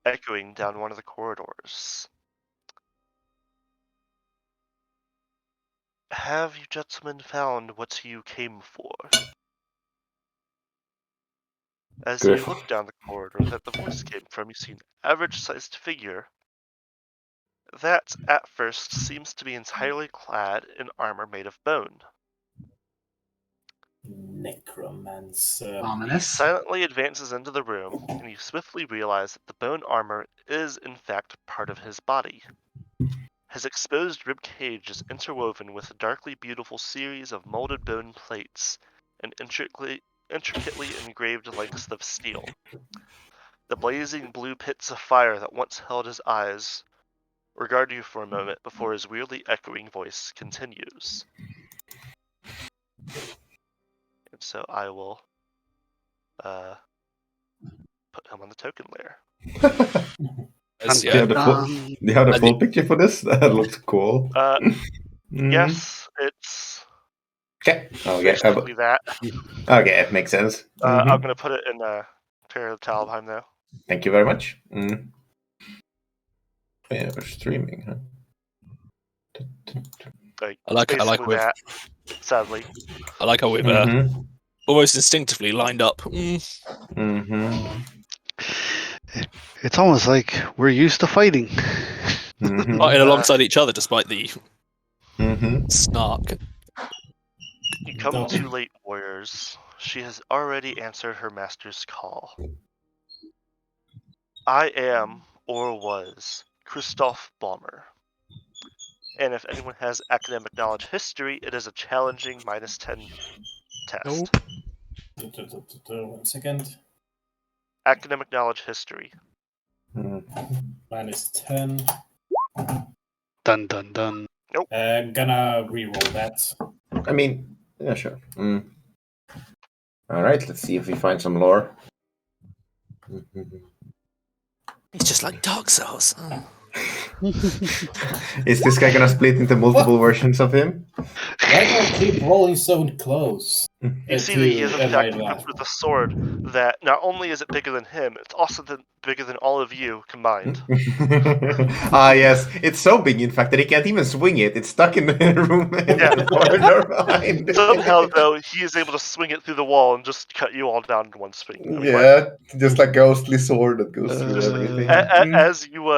echoing down one of the corridors. Have you gentlemen found what you came for? As you Griff. look down the corridor that the voice came from, you see an average-sized figure that, at first, seems to be entirely clad in armor made of bone. Necromancer. He Ominous. silently advances into the room, and you swiftly realize that the bone armor is, in fact, part of his body. His exposed rib cage is interwoven with a darkly beautiful series of molded bone plates and intricately engraved lengths of steel. The blazing blue pits of fire that once held his eyes regard you for a moment before his weirdly echoing voice continues. And so I will put him on the token layer. Do you have the full picture for this? That looks cool. Yes, it's Okay. basically that. Okay, it makes sense. I'm going to put it in pair of Talabheim though. Thank you very much. Yeah, we're streaming, huh? I like that. Sadly, I like how we've almost instinctively lined up. It's almost like we're used to fighting. Fighting alongside each other despite the snark. You come too late, warriors. She has already answered her master's call. I am, or was, Christoph Baumer. And if anyone has academic knowledge history, it is a challenging -10 test. 1 second. Academic knowledge history. -10. Dun dun dun. Nope. Gonna reroll that. I mean, yeah, sure. All right, let's see if we find some lore. It's just like Dark Souls. Is this guy gonna split into multiple versions of him? Why do I keep rolling so close? You see that he is in fact equipped with a sword that not only is it bigger than him, it's also bigger than all of you combined. Yes, it's so big in fact that he can't even swing it. It's stuck in the room in the corner behind. Somehow though, he is able to swing it through the wall and just cut you all down in one swing. I mean, just like ghostly sword that goes through everything. As you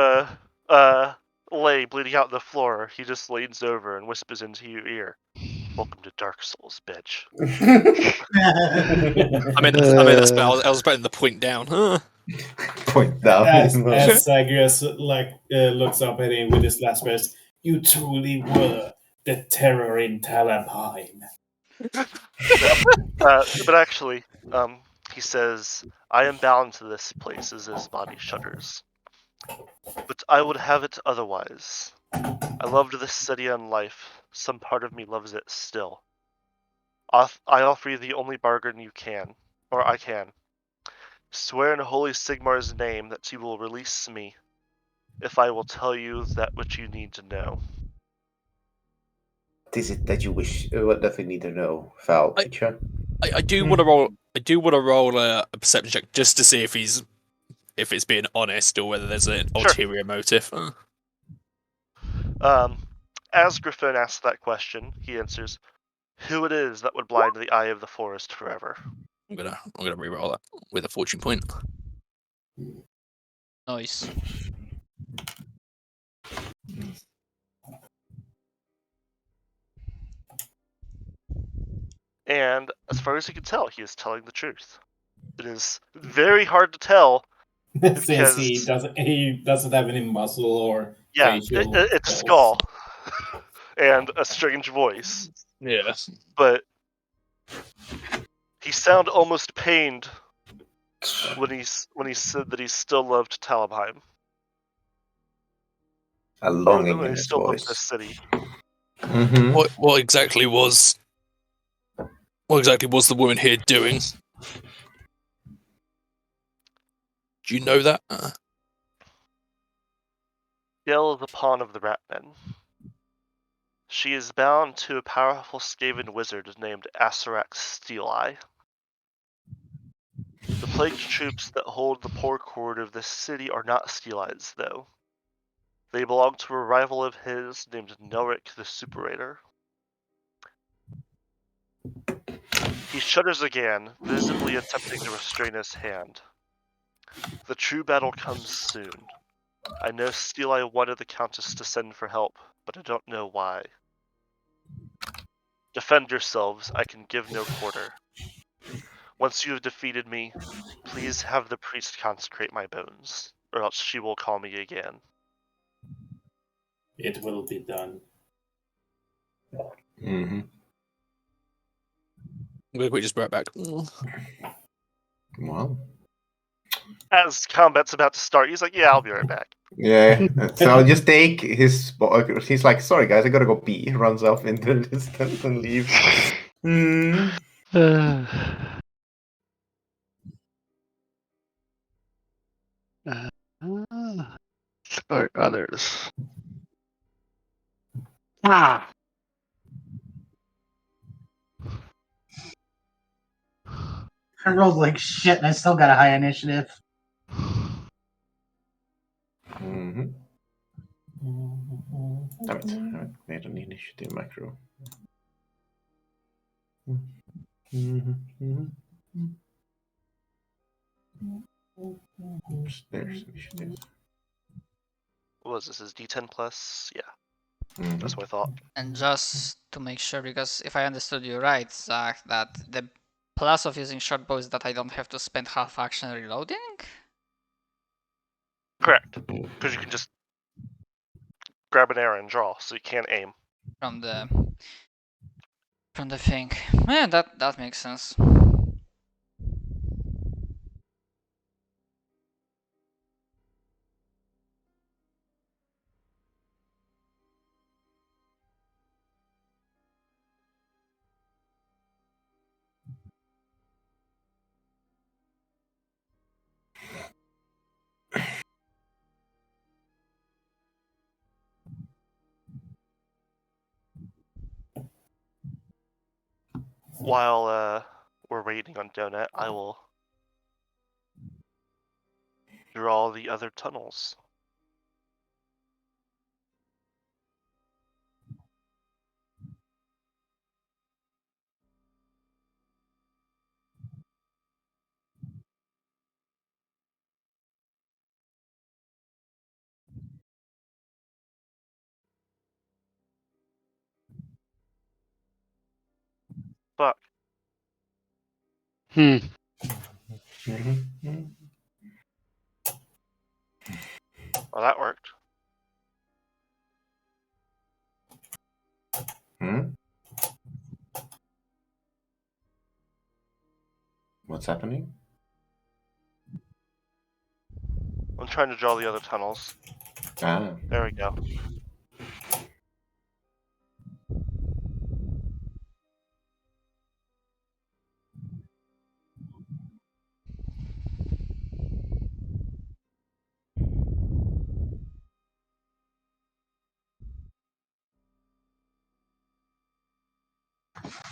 lay bleeding out on the floor, he just leans over and whispers into your ear, "Welcome to Dark Souls, bitch." I mean, that's I was expecting the point down. Point down. As Zagreus looks up at him with his last words, "You truly were the terror in Talabheim." But actually, he says, "I am bound to this place as his body shudders. But I would have it otherwise. I loved this city and life. Some part of me loves it still. I offer you the only bargain you can, or I can. Swear in Holy Sigmar's name that you will release me if I will tell you that which you need to know." What is it that you wish? What does we need to know, Val? I do want to roll. I do want to roll a perception check just to see if it's being honest or whether there's an ulterior motive. As Griffin asks that question, he answers, "Who it is that would blind the eye of the forest forever." I'm gonna reroll that with a fortune point. Nice. And as far as you can tell, he is telling the truth. It is very hard to tell. Since he doesn't have any muscle or facial it's skull and a strange voice. Yeah, but he sounded almost pained when he said that he still loved Talabheim. A longing in he his still voice. loved this city. What exactly was the woman here doing? Do you know that? Yell is a pawn of the Ratmen. She is bound to a powerful Skaven wizard named Asarak Steeleye. The plagued troops that hold the poor quarter of this city are not Steelites, though. They belong to a rival of his named Nelric the Superator. He shudders again, visibly attempting to restrain his hand. The true battle comes soon. I know Steeli wanted the Countess to send for help, but I don't know why. Defend yourselves, I can give no quarter. Once you have defeated me, please have the priest consecrate my bones, or else she will call me again. It will be done. Mm-hmm. We just brought back. Well, As combat's about to start, he's like, yeah, I'll be right back. yeah. So I'll just take his. He's like, sorry guys, I gotta go pee. Runs off into the distance and leaves. Or others. I rolled like shit and I still got a high initiative. Mm-hmm. Damn it, I haven't made an initiative macro. Oops, there's initiative. What was this? Is D10 plus? Yeah, Mhm. that's what I thought. And just to make sure, because if I understood you right, Zach, that the plus of using short bow is that I don't have to spend half action reloading? Correct, because you can just grab an arrow and draw, so you can't aim. From the thing. Yeah, that makes sense. While we're waiting on Donut, I will draw the other tunnels. Fuck. Hmm. Well, that worked. Hmm? What's happening? I'm trying to draw the other tunnels. Ah. There we go.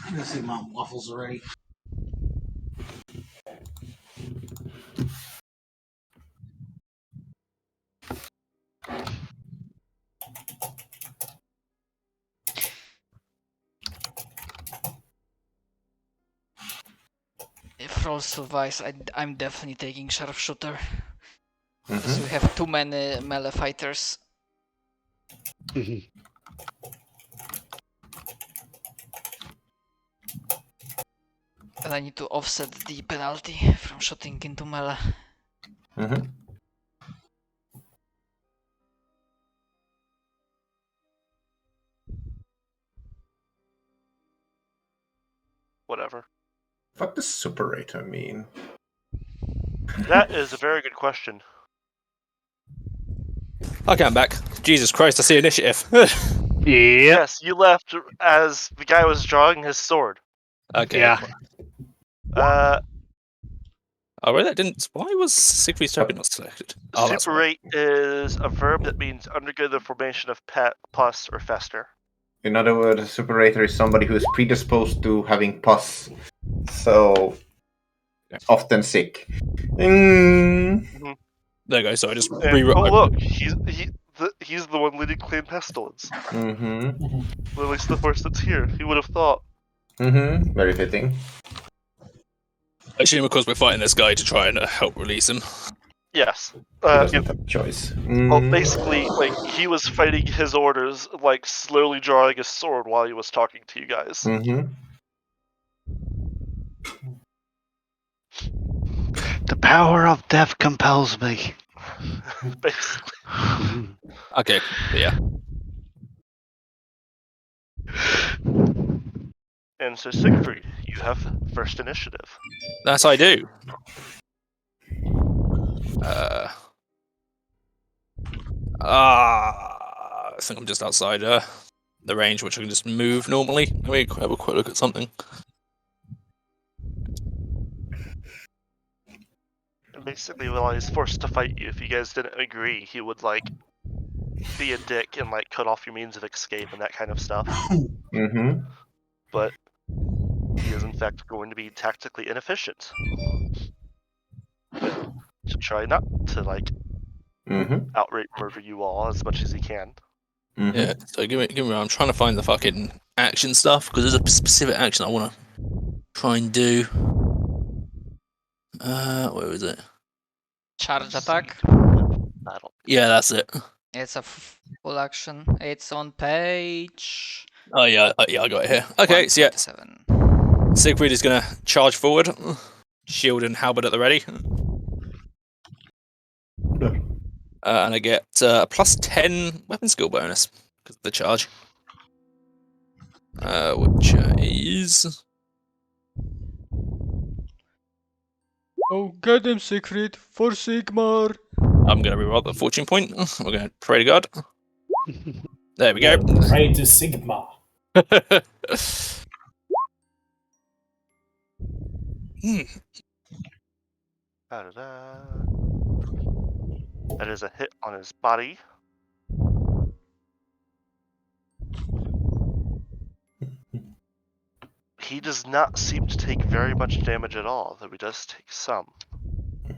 I'm gonna see Mom Waffles already. If roll survives, I'm definitely taking sharpshooter. Mm-hmm. Because we have too many melee fighters. And I need to offset the penalty from shooting into melee. Mm-hmm. Whatever. What does superator mean? That is a very good question. Okay, I'm back. Jesus Christ, I see initiative. Yeah. Yes, you left as the guy was drawing his sword. Okay. Yeah. Oh, really? That didn't. Why was Siegfried's token not selected? Oh, that's why. Superate is a verb that means undergo the formation of pus or fester. In other words, a superator is somebody who is predisposed to having pus. So often sick. Mm. There you go. So I just And, rewrote. oh look, he's the one leading Clan Pestilence. Mm-hmm. Well, at least the horse that's here. He would have thought. Mm-hmm. Very fitting. I assume, of course, we're fighting this guy to try and help release him. Yes. He doesn't have a choice. Well, basically, like, he was fighting his orders, like, slowly drawing his sword while he was talking to you guys. Mm-hmm. The power of death compels me. Basically. Okay, yeah. And so, Siegfried, you have first initiative. That's I do. I think I'm just outside the range, which I can just move normally. Let me have a quick look at something. And basically, while he's forced to fight you, if you guys didn't agree, he would, like, be a dick and, like, cut off your means of escape and that kind of stuff. Mm-hmm. But he is, in fact, going to be tactically inefficient. To try not to, like, outright murder you all as much as he can. Mm-hmm. Yeah, so give me. I'm trying to find the fucking action stuff because there's a specific action I want to try and do. Where is it? Charge attack. Battle. Yeah, that's it. It's a full action. It's on page. Oh yeah, I got it here. Okay, so yeah, 127. Siegfried is gonna charge forward, shield and halberd at the ready, and I get a +10 weapon skill bonus because of the charge, which is. Oh, get him, Siegfried, for Sigmar! I'm gonna reroll the fortune point. We're gonna pray to God. There we go. Pray to Sigma. Da-da-da. That is a hit on his body. He does not seem to take very much damage at all, though he does take some.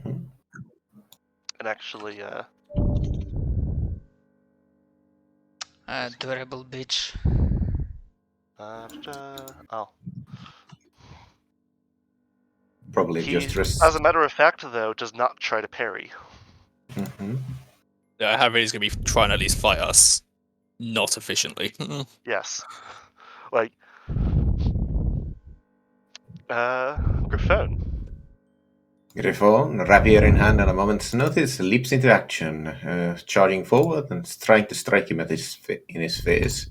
And actually, Durable bitch. oh. Probably He, just as a matter of fact, though, does not try to parry. Mm-hmm. Yeah, Harry's gonna be trying to at least fight us, not efficiently. Yes. Like, Griffon. Griffon, rapier in hand at a moment's notice, leaps into action, charging forward and trying to strike him in his face.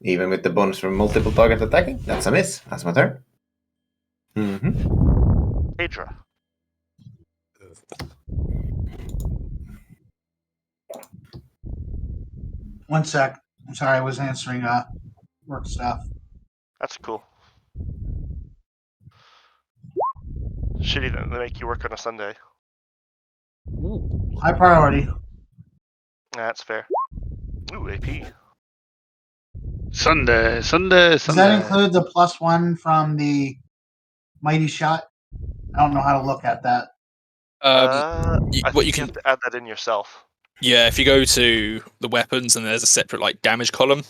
Even with the bonus from multiple targets attacking, that's a miss. That's my turn. Adra. One sec. I'm sorry, I was answering work stuff. That's cool. Shitty that they make you work on a Sunday. High priority. That's fair. Ooh, AP. Sunday. Does that include the +1 from the Mighty Shot? I don't know how to look at that. I what think you can, have to add that in yourself. yeah, if you go to the weapons and there's a separate like damage column.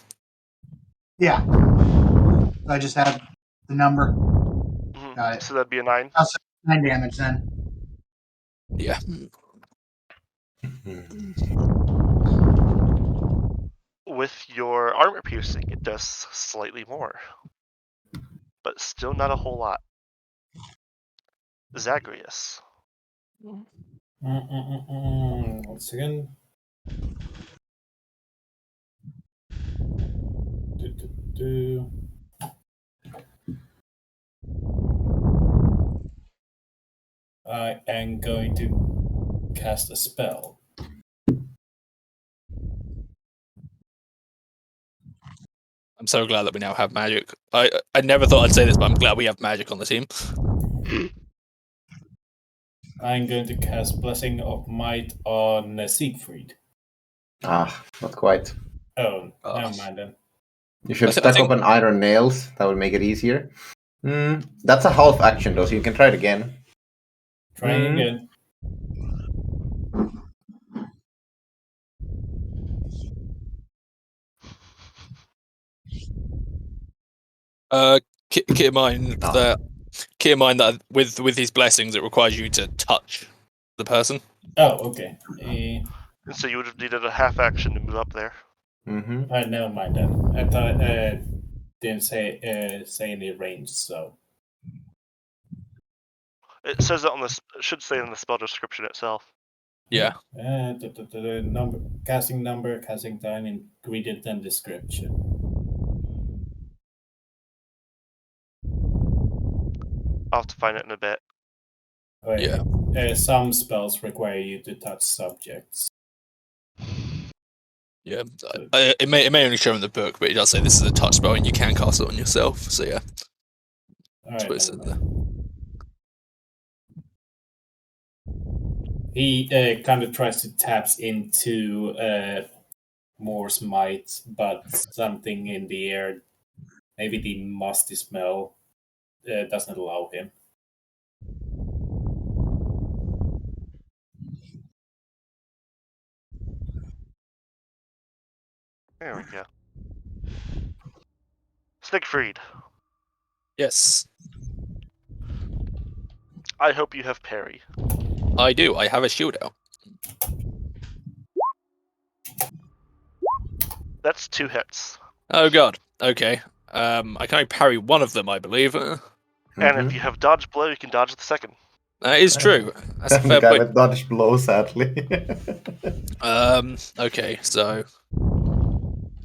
Yeah. I just had the number. Mm-hmm. Got it. So that'd be a 9. I'll say 9 damage then. Yeah. With your armor piercing, it does slightly more. But still not a whole lot. Zagreus. Once again. I am going to cast a spell. I'm so glad that we now have magic. I never thought I'd say this, but I'm glad we have magic on the team. I'm going to cast Blessing of Might on Siegfried. Not quite. Oh, never mind then. You should I stack think- up on iron nails. That would make it easier. That's a half action though, so you can try it again. Trying again. Keep in mind that with these blessings, it requires you to touch the person. Oh, okay. And so you would have needed a half action to move up there. Never mind then. I thought didn't say any range, so It says it on this. It should say in the spell description itself. Yeah. Number, casting time, ingredient, and description. I'll have to find it in a bit. Wait, Yeah. Some spells require you to touch subjects. Yeah. It may only show in the book, but it does say this is a touch spell and you can cast it on yourself. So yeah. All right. There. He kind of tries to tap into Moore's might, but something in the air, maybe the musty smell, doesn't allow him. There we go. Siegfried. Yes. I hope you have parry. I do. I have a shield out. That's 2 hits. Oh god. Okay. I can only parry one of them, I believe. And if you have dodge blow, you can dodge the second. That is true. That's a fair guy point. with dodge blow, sadly.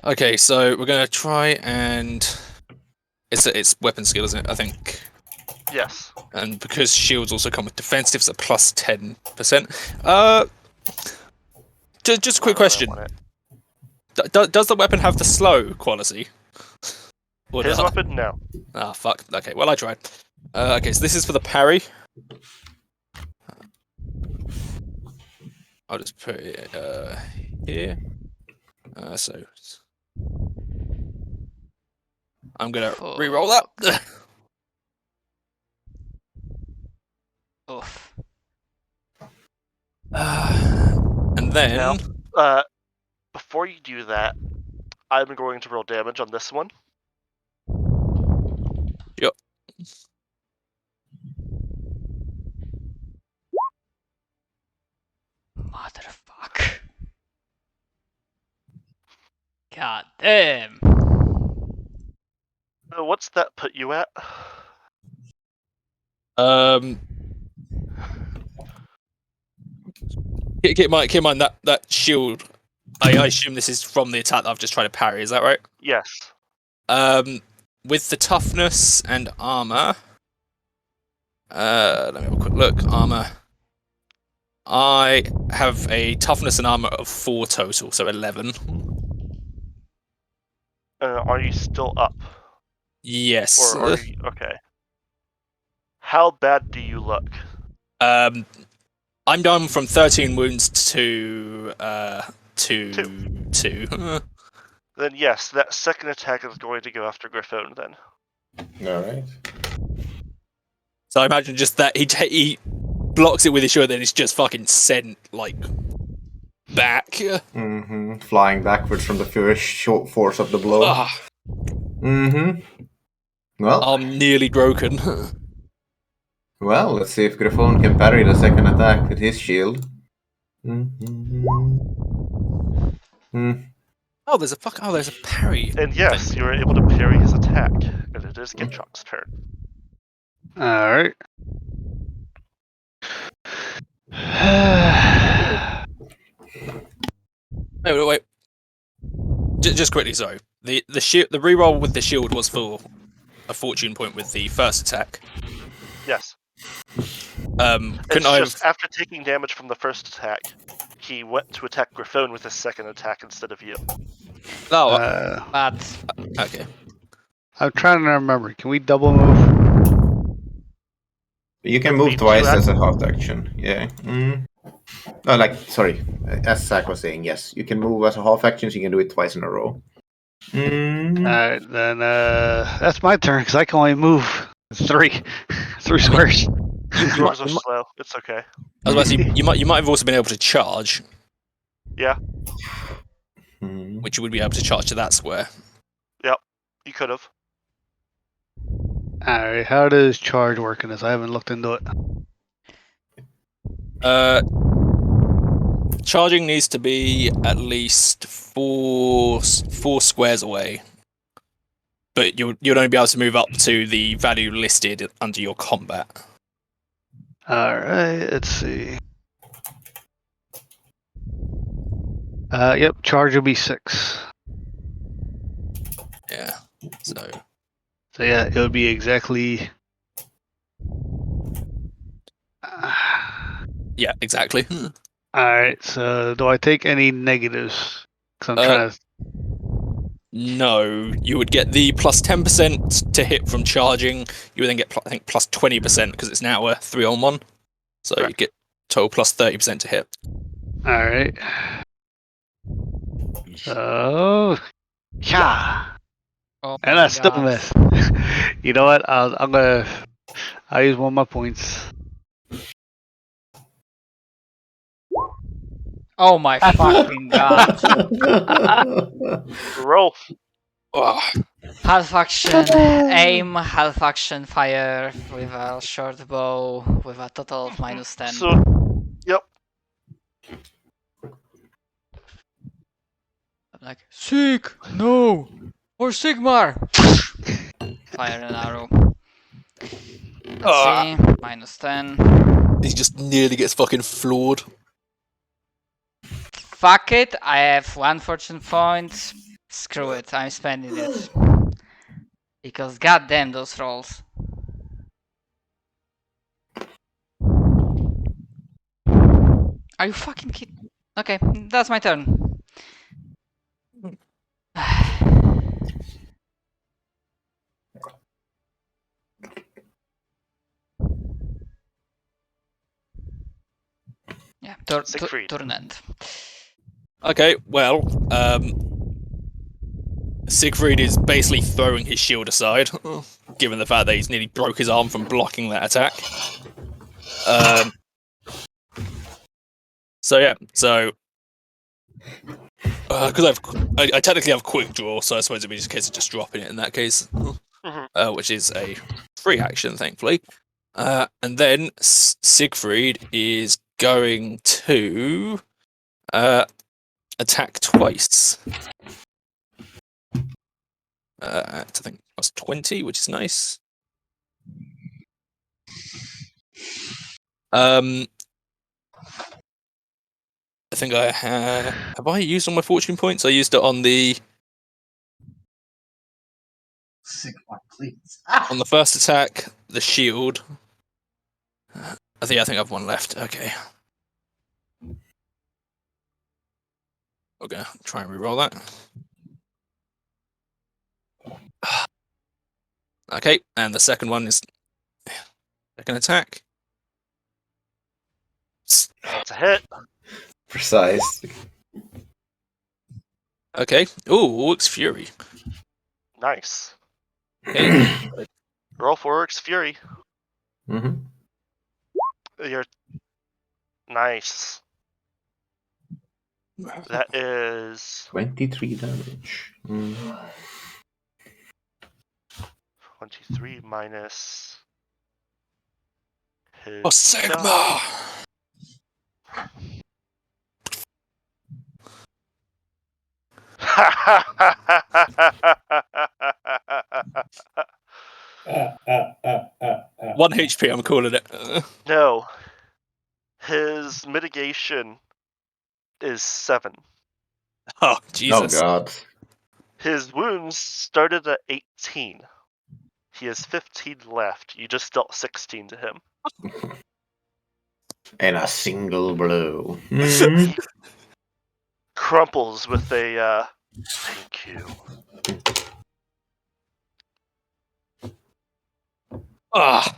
Okay, so we're gonna try and it's weapon skill, isn't it? I think. Yes. And because shields also come with defensive, it's a plus 10%. Just a quick question. Does the weapon have the slow quality? His weapon, no. Ah, fuck. Okay, well I tried. Okay, so this is for the parry. I'll just put it here. So I'm gonna re-roll that. Oof. And then Now, before you do that, I'm going to roll damage on this one. Yep. Motherfucker. God damn. What's that put you at? Keep in mind that shield. I assume this is from the attack that I've just tried to parry. Is that right? Yes. With the toughness and armor. Let me have a quick look. Armor. I have a toughness and armor of 4 total, so 11. Are you still up? Yes. Or are you, okay. How bad do you look? I'm down from 13 wounds to 2. Then yes, that second attack is going to go after Griffon then. Alright. So I imagine just that he blocks it with his shield, then it's just fucking sent like back. Flying backwards from the first short force of the blow. Well, I'm nearly broken. Well, let's see if Griffon can parry the second attack with his shield. Oh, there's a parry. And yes, you are able to parry his attack, and it is Gitchok's turn. Alright. Wait. Just quickly, sorry. The reroll with the shield was for a fortune point with the first attack. Yes. Couldn't I have... after taking damage from the first attack, he went to attack Griffon with his second attack instead of you. Oh, Bad. okay. I'm trying to remember. Can we double move? You can move twice as a half action. Yeah. Oh, sorry. As Zach was saying, yes. You can move as a half action, so you can do it twice in a row. Alright, then that's my turn, because I can only move 3 squares. Dwarves are slow. It's okay. I was about to say, you might have also been able to charge, Yeah. which you would be able to charge to that square. Yep. You could have. Alright, how does charge work in this? I haven't looked into it. Charging needs to be at least four squares away, but you'd only be able to move up to the value listed under your combat. Alright, let's see. Yep, charge will be 6. Yeah. So yeah, it would be exactly. yeah, exactly. Alright, so do I take any negatives? Because I'm trying to. No, you would get the plus 10% to hit from charging. You would then get, I think, plus 20% because it's now a 3-on-1. So you get total plus 30% to hit. Alright. So. Yeah. Oh And my I still God. miss. You know what? I'll use one of my points. Oh my fucking God. Roll. Oh, Half action aim, half action fire with a short bow with a total of minus 10. So, yep. I'm like, Sig! No! Or Sigmar! Fire an arrow. Let's see. Minus 10. he just nearly gets fucking floored. Fuck it, I have 1 fortune point. Screw it, I'm spending it. Because goddamn those rolls. Are you fucking kidding? Okay, that's my turn. Yeah, Siegfried. turn end. Okay, well, Siegfried is basically throwing his shield aside, given the fact that he's nearly broke his arm from blocking that attack. Because I technically have quick draw, so I suppose it'd be just a case of just dropping it in that case, which is a free action, thankfully. And then Siegfried is going to attack twice. I think plus 20, which is nice. I think I have I used all my fortune points? I used it on the please. on the first attack, the shield. I think I have one left. Okay. Okay, try and reroll that. Okay, and the second one is second attack. That's a hit. Precise. Okay. Ooh, Orc's Fury. Nice. Okay. Roll for Orc's Fury. Mm-hmm. You're nice. That is 23 damage. 23 minus his. Oh, Sigma! One HP, I'm calling it. No. His mitigation is 7. Oh, Oh Jesus. god. His wounds started at 18. He has 15 left. You just dealt 16 to him. And a single blow. He crumples with a thank you. Ah.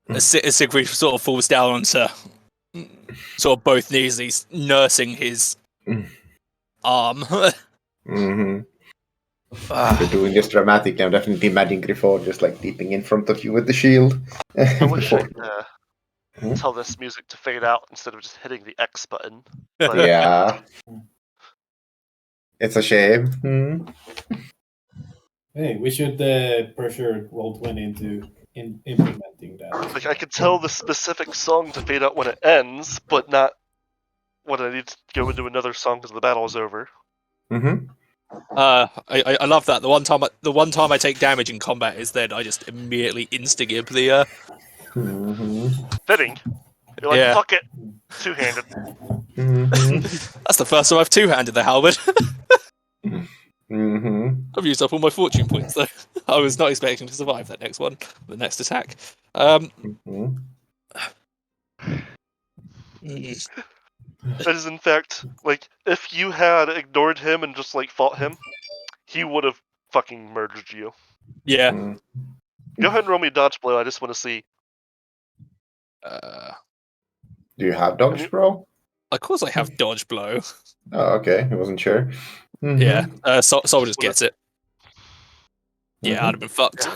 As Siegfried sort of falls down onto sort of both knees, he's nursing his arm. Mm-hmm. If you're doing this dramatically, I'm definitely imagining Griffon just like leaping in front of you with the shield. I wish I Before- could tell this music to fade out instead of just hitting the X button. But Yeah. It's a shame. Hey, we should pressure Roll20 into implementing that. like I could tell the specific song to fade out when it ends, but not when I need to go into another song because the battle is over. Mm-hmm. I love that. The one time I take damage in combat is then I just immediately insta-gib the Fitting. You're like, Yeah. fuck it. Two-handed. That's the first time I've two-handed the halberd. I've used up all my fortune points though. I was not expecting to survive that next one, the next attack. That is in fact, like, if you had ignored him and just like fought him, he would have fucking murdered you. Yeah. Go ahead and roll me dodge blow, I just want to see. Do you have dodge, bro? Of course I have dodge blow. Oh, okay. I wasn't sure. Yeah. Soul just gets it. Yeah, I'd have been fucked.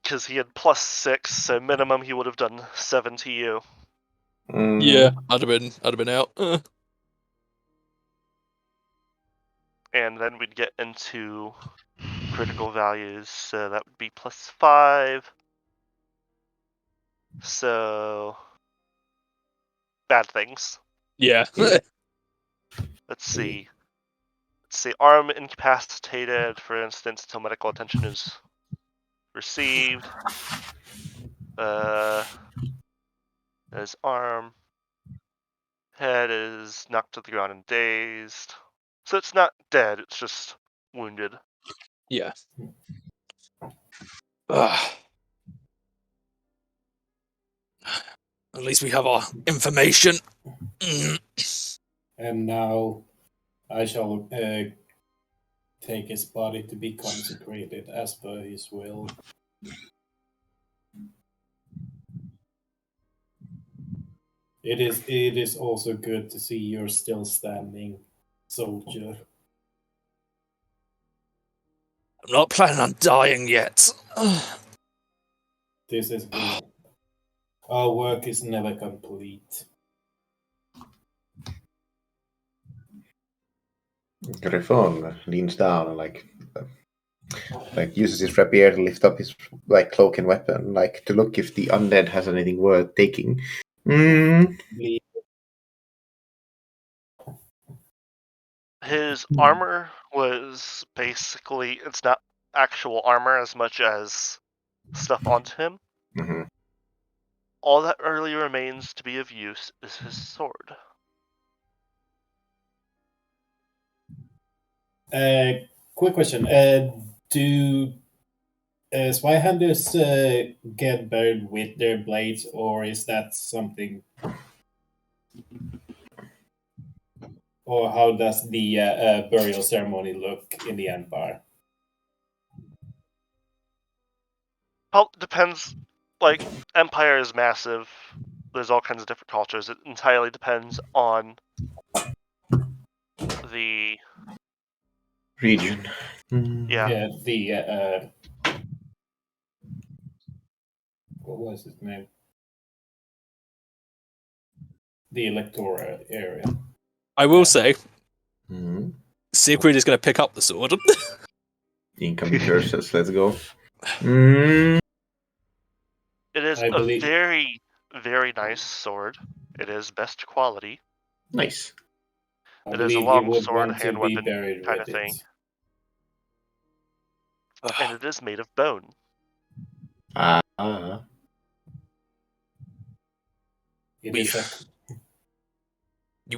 Because he had +6, so minimum he would have done 7 to you. Yeah, I'd have been out. And then we'd get into critical values, so that would be +5. So bad things. Yeah. Let's see. Arm incapacitated, for instance, until medical attention is received. His arm. Head is knocked to the ground and dazed. So it's not dead, it's just wounded. Yeah. At least we have our information. And now I shall take his body to be consecrated as per his will. It is also good to see you're still standing, soldier. I'm not planning on dying yet. This is good. Our work is never complete. Griffon leans down and like uses his rapier to lift up his like cloak and weapon, like to look if the undead has anything worth taking. His armor was basically, it's not actual armor as much as stuff onto him. All that really remains to be of use is his sword. Quick question. Do Spyhanders get buried with their blades, or is that something? Or how does the burial ceremony look in the Empire? Well, depends. Like, Empire is massive. There's all kinds of different cultures. It entirely depends on the region. Yeah. The what was his name? The electoral area. I will say, Siegfried is going to pick up the sword. Incoming curses, let's go. It is a very, very nice sword. It is best quality. Nice. It is a long sword, hand weapon kind of thing. And it is made of bone. You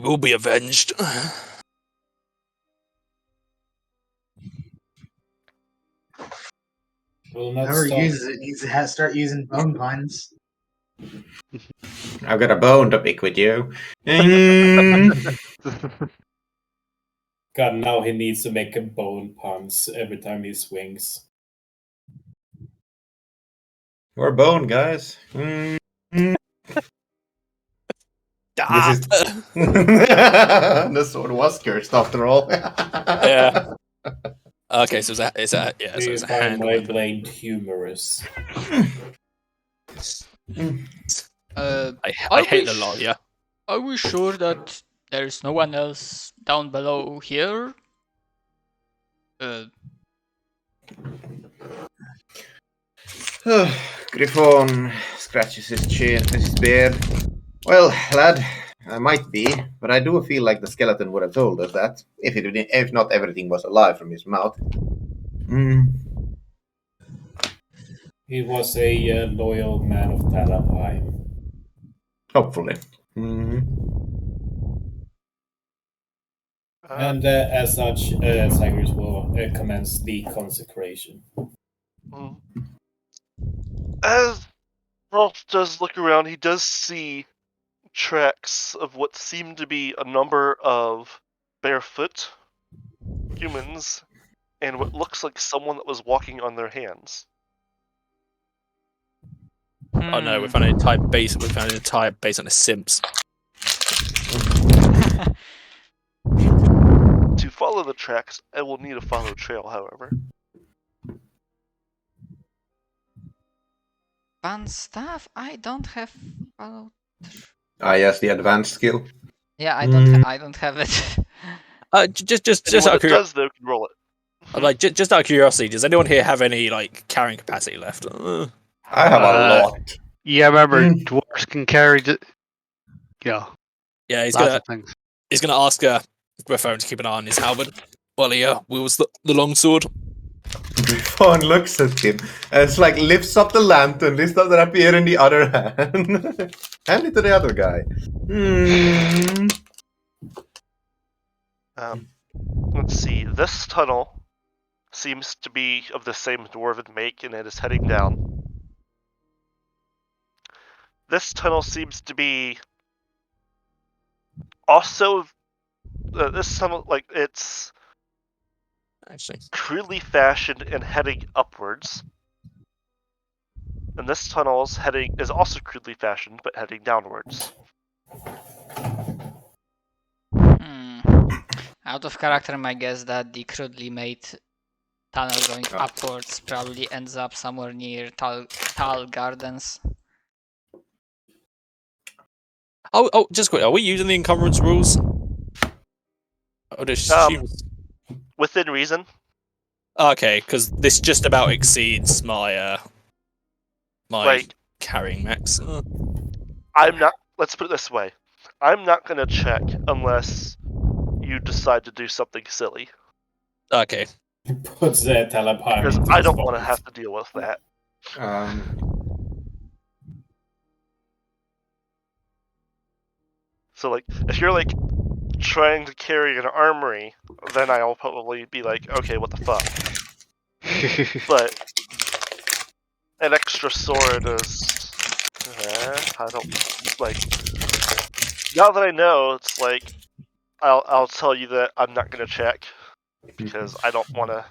will be avenged. Whoever uses it needs to start using bone puns. I've got a bone to pick with you. God, now he needs to make a bone puns every time he swings. We're bone, guys. This is the sword was cursed after all. Yeah. Okay, so it's a find hand my weapon. blade humorous. I hate the law. Yeah. Are we sure that there's no one else down below here? Griffon scratches his chin, his beard. Well, lad, I might be, but I do feel like the skeleton would have told us that, if not everything was alive from his mouth. He was a loyal man of Talabheim. Hopefully. And as such, Cyrus will commence the consecration. As Rolf does look around, he does see tracks of what seem to be a number of barefoot humans and what looks like someone that was walking on their hands. Oh no, we found an entire base. We found an entire base on the Simps. To follow the tracks, I will need a follow trail, however. Advanced stuff? I don't have follow. Yes, the advanced skill. Yeah, I don't have it. Just Anyone out of that does though can roll it. like just out of curiosity, does anyone here have any like carrying capacity left? I have a lot. Yeah, remember, dwarves can carry. Yeah, he's lots of things. He's gonna ask Griffon to keep an eye on his halberd while he wields the longsword. Griffon looks at him and it's like lifts up the lantern. This doesn't appear in the other hand. Hand it to the other guy. Let's see. This tunnel seems to be of the same dwarven make, and it is heading down. This tunnel seems to be also this tunnel, like, it's Actually, crudely fashioned and heading upwards. And this tunnel is also crudely fashioned but heading downwards. Out of character, my guess that the crudely made tunnel going upwards probably ends up somewhere near Tal Gardens. Oh, just quick. Are we using the encumbrance rules? Oh, Within reason. Okay, because this just about exceeds my my carrying max. I'm not. Let's put it this way. I'm not gonna check unless you decide to do something silly. Okay. Puts Talabheim because I don't want to have to deal with that. So, like, if you're like trying to carry an armory, then I'll probably be like, okay, what the fuck? But an extra sword is, I don't like. Now that I know, it's like I'll tell you that I'm not gonna check because I don't want to.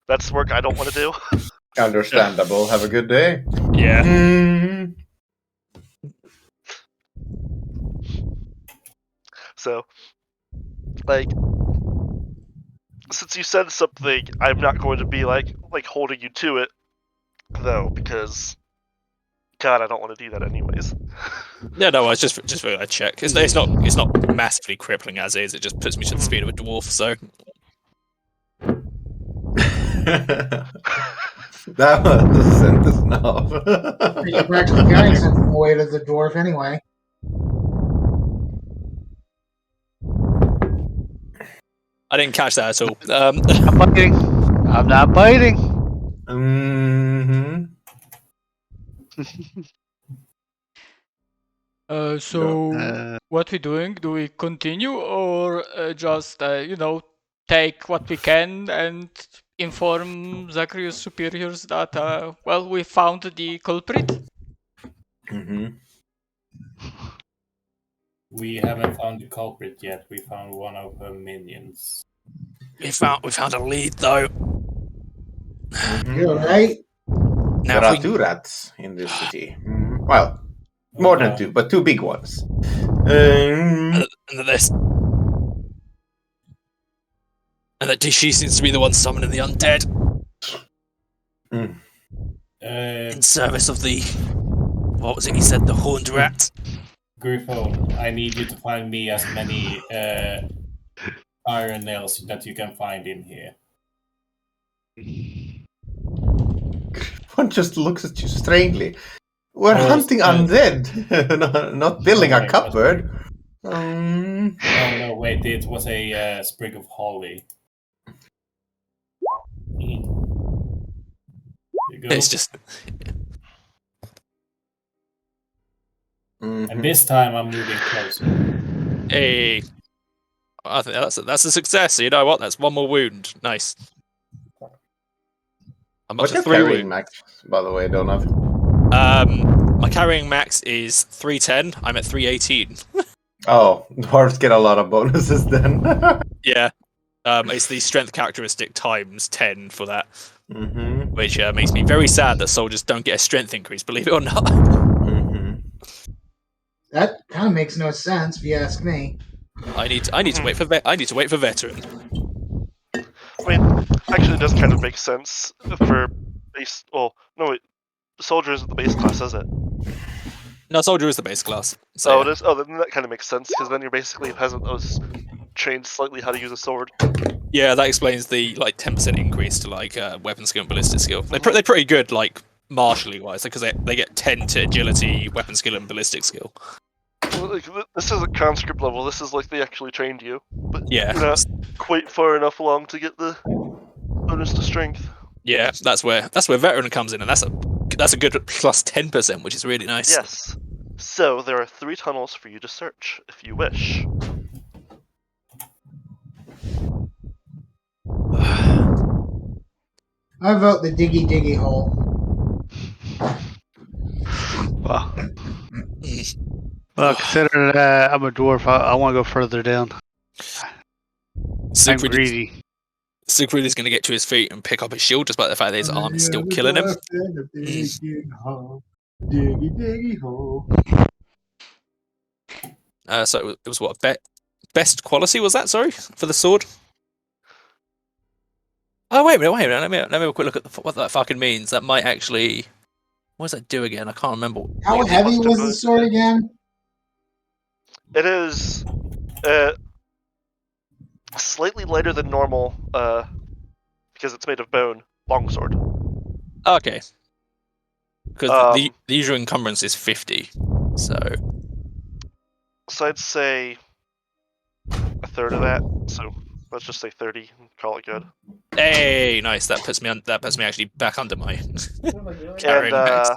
That's work I don't want to do. Understandable. Have a good day. Yeah. So, like, since you said something, I'm not going to be like holding you to it, though, because God, I don't want to do that anyways. Yeah, no, I just figured I'd check. It's not massively crippling as is. It just puts me to the speed of a dwarf. So that was sentence enough. You're practically carrying something away to the dwarf anyway. I didn't catch that at all. I'm biting. I'm not biting. So what we doing? Do we continue or just take what we can and inform Zacharias' superiors that we found the culprit? We haven't found the culprit yet. We found one of her minions. We found a lead though. You're right. Now there are 2 rats in this city. Well, more than 2, but 2 big ones. And then there's... And that she seems to be the one summoning the undead. In service of the... What was it he said? The horned rat? Griffon, I need you to find me as many iron nails that you can find in here. One just looks at you strangely. We're hunting undead, not building a cupboard. Oh no, wait, it was a sprig of holly. There you go. It's just... And this time I'm moving closer. Hey, I think that's a success. You know what? That's one more wound. Nice. I'm up What's to your 3 carrying wounds. max, by the way, Donut? My carrying max is 310. I'm at 318. Oh, dwarves get a lot of bonuses then. Yeah. It's the strength characteristic times 10 for that, which makes me very sad that soldiers don't get a strength increase. Believe it or not. That kind of makes no sense, if you ask me. I need to wait for veteran. I mean, actually, it does kind of make sense for base. Well, no, wait, soldier isn't the base class, is it? No, soldier is the base class. So, it is. Oh, then that kind of makes sense because then you're basically a peasant that was trained slightly how to use a sword. Yeah, that explains the 10% increase to weapon skill and ballistic skill. They're pretty good martially wise because they get 10 to agility, weapon skill, and ballistic skill. Well, this isn't conscript level. This is they actually trained you, but yeah, you're not quite far enough along to get the bonus to strength. Yeah, that's where veteran comes in, and that's a good plus 10%, which is really nice. Yes. So there are 3 tunnels for you to search if you wish. I vote the diggy hole. Well, considering I'm a dwarf, I want to go further down. I'm greedy. Siegfried is going to get to his feet and pick up his shield, despite the fact that his arm is still killing him. Diggy hole. So it was what best quality was that? Sorry, for the sword. Oh wait a minute. Let me have a quick look at what that fucking means. That might actually. What does that do again? I can't remember. How heavy was the sword again? It is slightly lighter than normal because it's made of bone. Longsword. Okay. Because the usual encumbrance is 50. So I'd say a third of that. So let's just say 30 and call it good. Hey, nice. That puts me actually back under my carrying max.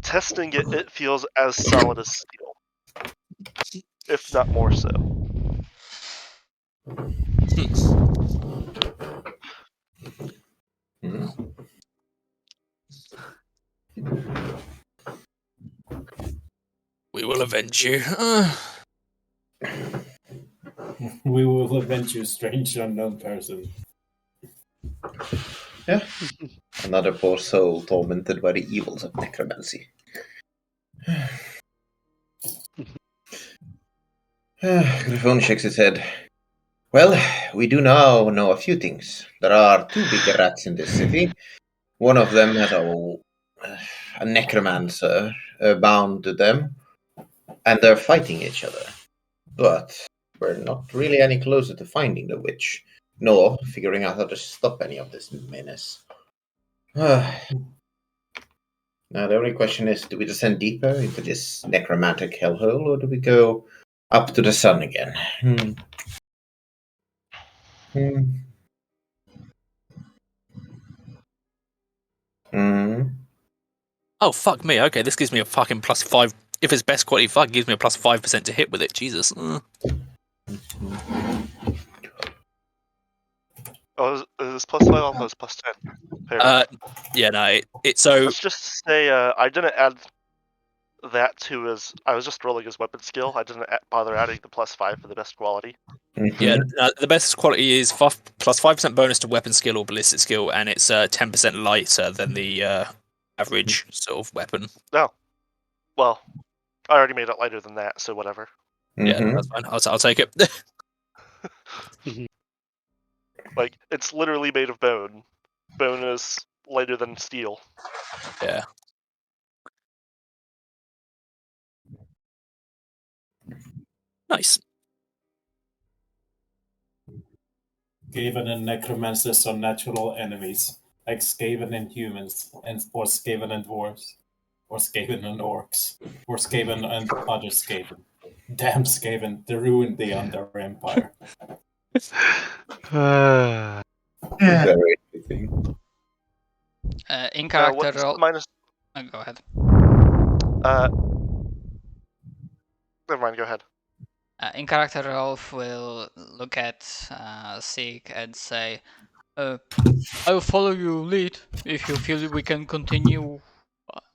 Testing it feels as solid as steel, if not more so. We will avenge you. We will avenge you, strange unknown person. Yeah. Another poor soul tormented by the evils of necromancy. Griffon shakes his head. Well, we do now know a few things. There are 2 big rats in this city. One of them has a necromancer bound to them, and they're fighting each other. But we're not really any closer to finding the witch, nor figuring out how to stop any of this menace. Now, the only question is, do we descend deeper into this necromantic hellhole, or do we go up to the sun again? Oh, fuck me. Okay, this gives me a fucking +5. If it's best quality, fuck, gives me a +5% to hit with it. Jesus. Oh, is this +5? I thought it was +10. Yeah, no, it's so. Let's just say I didn't add that to his. I was just rolling his weapon skill. I didn't bother adding the +5 for the best quality. Yeah, the best quality is +5% bonus to weapon skill or ballistic skill, and it's 10% lighter than the average sort of weapon. No, well, I already made it lighter than that, so whatever. Yeah, that's fine. I'll take it. Like, it's literally made of bone. Bone is lighter than steel. Yeah. Nice. Skaven and necromancers are natural enemies, like Skaven and humans, or Skaven and dwarves, or Skaven and orcs, or Skaven and other Skaven. Damn Skaven, they ruined the Under Empire. Very interesting. In character what's roll. minus... Go ahead. Never mind, go ahead. In character, Rolf will look at Sig and say, I will follow you, lead. If you feel we can continue,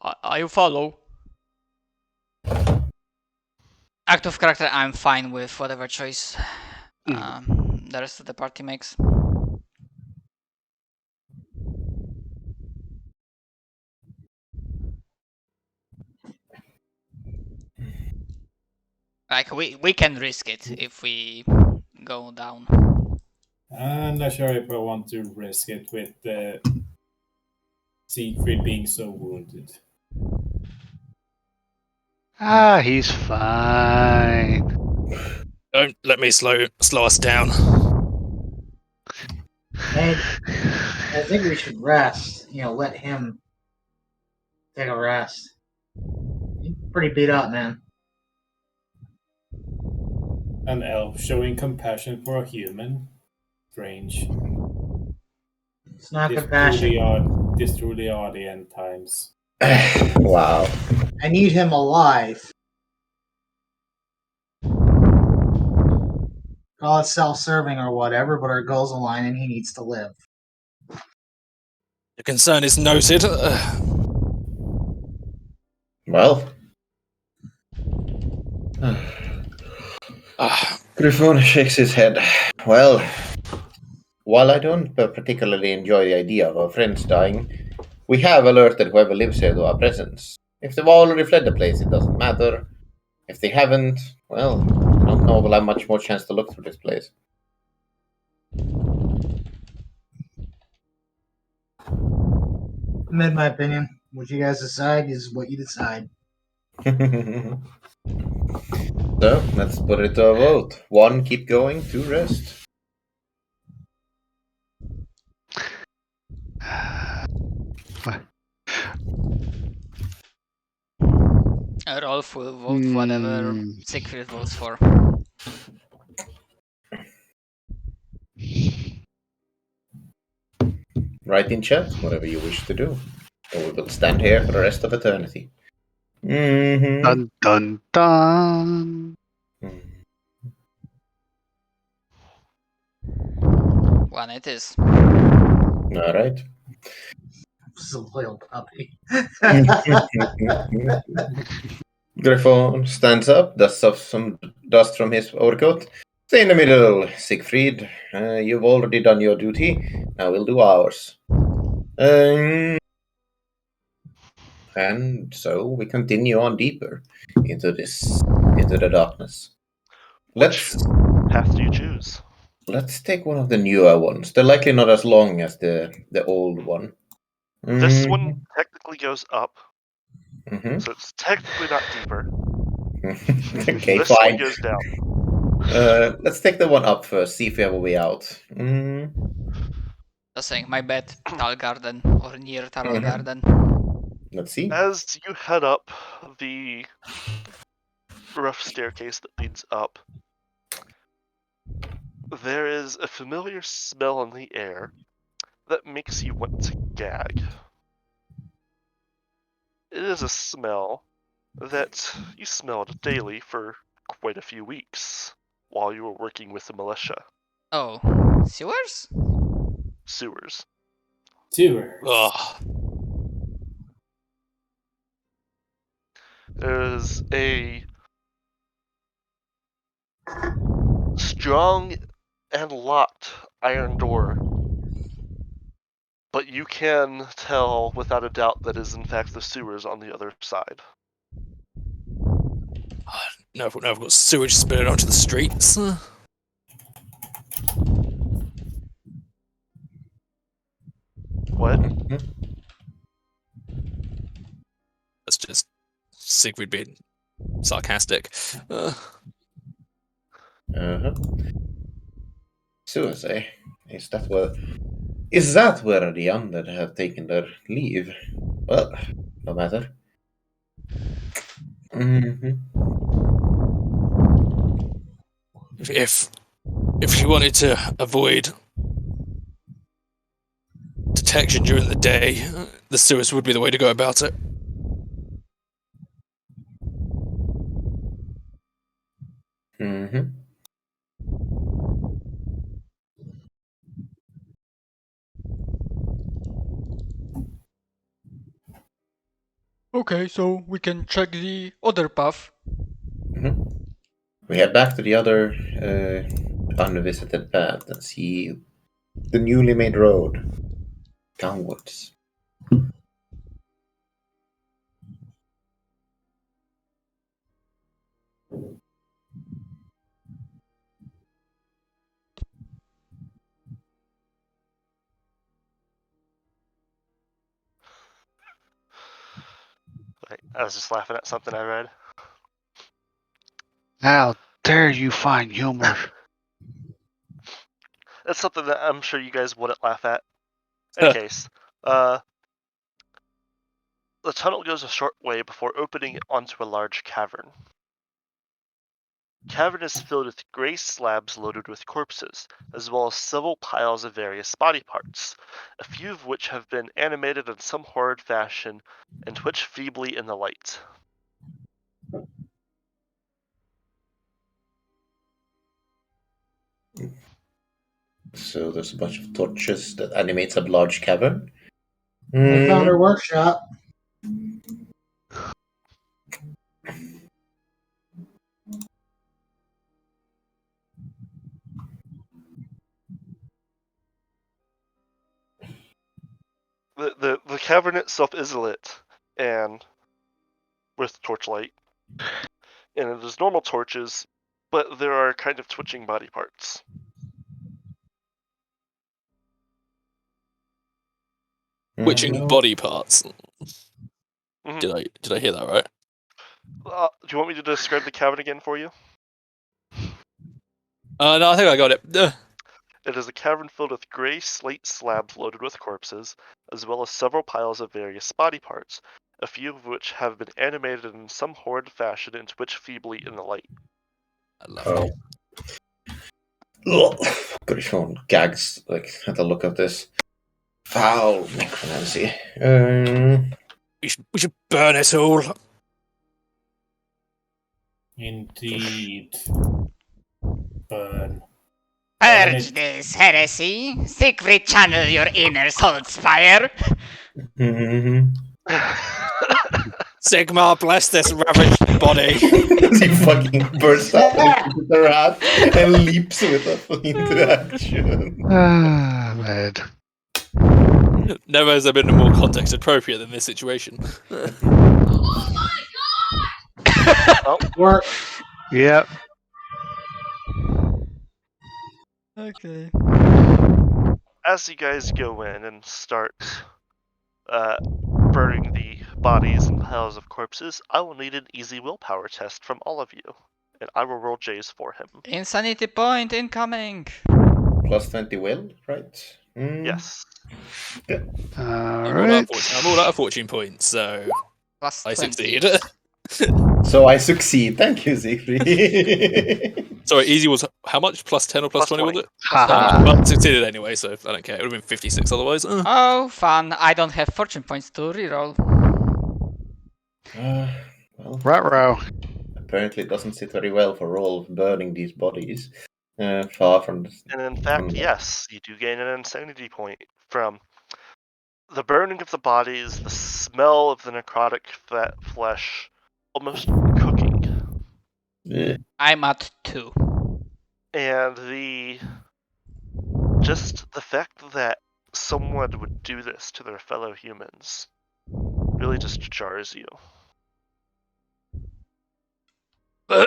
I'll follow. Act of character, I'm fine with whatever choice the rest of the party makes. Like, we can risk it if we go down. I'm not sure if I want to risk it with Siegfried being so wounded. He's fine. Don't let me slow us down. I think we should rest. Let him take a rest. He's pretty beat up, man. An elf showing compassion for a human? Strange. It's not compassion. This truly are the end times. Wow. I need him alive. Call it self-serving or whatever, but our goals align and he needs to live. The concern is noted. Well. Griffon shakes his head. Well, while I don't particularly enjoy the idea of our friends dying, we have alerted whoever lives here to our presence. If they've already fled the place, it doesn't matter. If they haven't, well, I don't know we'll have much more chance to look through this place. In my opinion, what you guys decide is what you decide. So, let's put it to a vote. 1, keep going. 2, rest. Rolf will vote whatever Siegfried votes for. Write in chat whatever you wish to do. Or we will stand here for the rest of eternity. Dun dun dun. One it is. Alright. This is a loyal puppy. Griffon stands up, dusts off some dust from his overcoat. Stay in the middle, Siegfried. You've already done your duty. Now we'll do ours. And so we continue on deeper into the darkness. Which path do you choose? Let's take one of the newer ones. They're likely not as long as the old one. This one technically goes up, Mm-hmm. so it's technically not deeper. Okay, this fine. one goes down. Let's take the one up first, see if we have a way out. Just saying, my bet, Tal Garden, or near Tal Garden. Let's see. As you head up the rough staircase that leads up, there is a familiar smell in the air that makes you want to gag. It is a smell that you smelled daily for quite a few weeks while you were working with the militia. Oh, sewers? Sewers. Ugh. There's a strong and locked iron door, but you can tell without a doubt that is in fact the sewers on the other side. Now I've got sewage spilling onto the streets. What? That's just Siegfried being sarcastic. So I say, is that where the undead have taken their leave? Well, no matter. If you wanted to avoid detection during the day, the sewers would be the way to go about it. Okay, so we can check the other path. We head back to the other unvisited path and see the newly made road downwards. I was just laughing at something I read. How dare you find humor? That's something that I'm sure you guys wouldn't laugh at. In case, the tunnel goes a short way before opening onto a large cavern. The cavern is filled with gray slabs loaded with corpses, as well as several piles of various body parts, a few of which have been animated in some horrid fashion and twitch feebly in the light. So there's a bunch of torches that animates a large cavern. I found her workshop. The cavern itself is lit and with torchlight, and it is normal torches, but there are kind of twitching body parts. Twitching body parts. Mhm. Did I hear that right? Do you want me to describe the cavern again for you? No, I think I got it. It is a cavern filled with gray slate slabs loaded with corpses, as well as several piles of various body parts, a few of which have been animated in some horrid fashion and twitch feebly in the light. Lovely. Grishon gags like at the look of this. Foul necromancy. We should burn it all. Indeed. Burn. Purge this heresy. Siegfried, channel your inner soul's fire. Sigmar, bless this ravaged body. He fucking bursts out into the rat and leaps with us into action. Ah, man. Never has there been a more context appropriate than this situation. Work. Yep. Okay. As you guys go in and start burning the bodies and piles of corpses, I will need an easy willpower test from all of you, and I will roll J's for him. Insanity point incoming. Plus 20 will, right? Yes. All right. I'm all out of fortune points, so Plus I 20. succeed. So I succeed. Thank you, Siegfried. Sorry, easy was how much? Plus 10 or plus 20 was it? Haha. Well, succeeded anyway, so I don't care. It would have been 56 otherwise. Oh, fun. I don't have fortune points to reroll. Well, Ruh-roh. apparently it doesn't sit very well for all burning these bodies. Far from the... And in fact, yes, you do gain an insanity point from the burning of the bodies, the smell of the necrotic flesh, almost cooking. I'm at 2. And just the fact that someone would do this to their fellow humans really just jars you. Oh,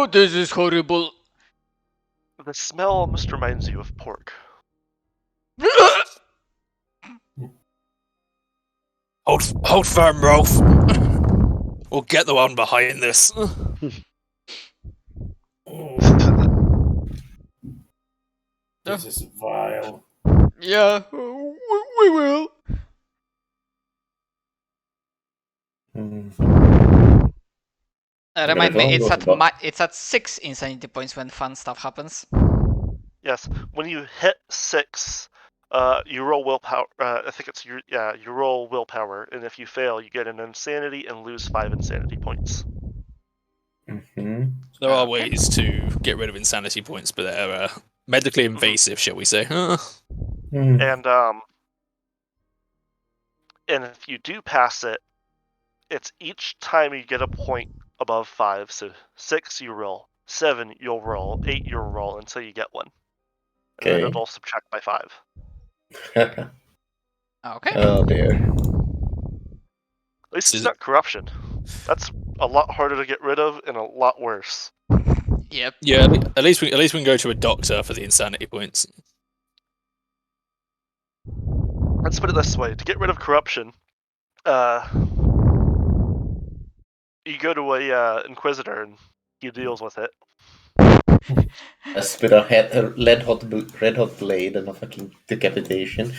this is horrible. The smell almost reminds you of pork. Hold firm, Rolf. We'll get the one behind this. This is vile. Yeah, we will. Remind me, it's at 6 insanity points when fun stuff happens. Yes, when you hit 6, you roll willpower. I think it's you roll willpower, and if you fail, you get an insanity and lose 5 insanity points. There are ways to get rid of insanity points, but they're medically invasive, shall we say? And if you do pass it, it's each time you get a point above 5. So 6 you roll, 7 you'll roll, 8 you'll roll until you get one. And then it'll subtract by 5. Okay. Oh dear. At least it's not corruption. That's a lot harder to get rid of and a lot worse. Yep. Yeah, at least we can go to a doctor for the insanity points. Let's put it this way: to get rid of corruption, you go to a inquisitor and he deals with it. A spit of red hot blade and a fucking decapitation.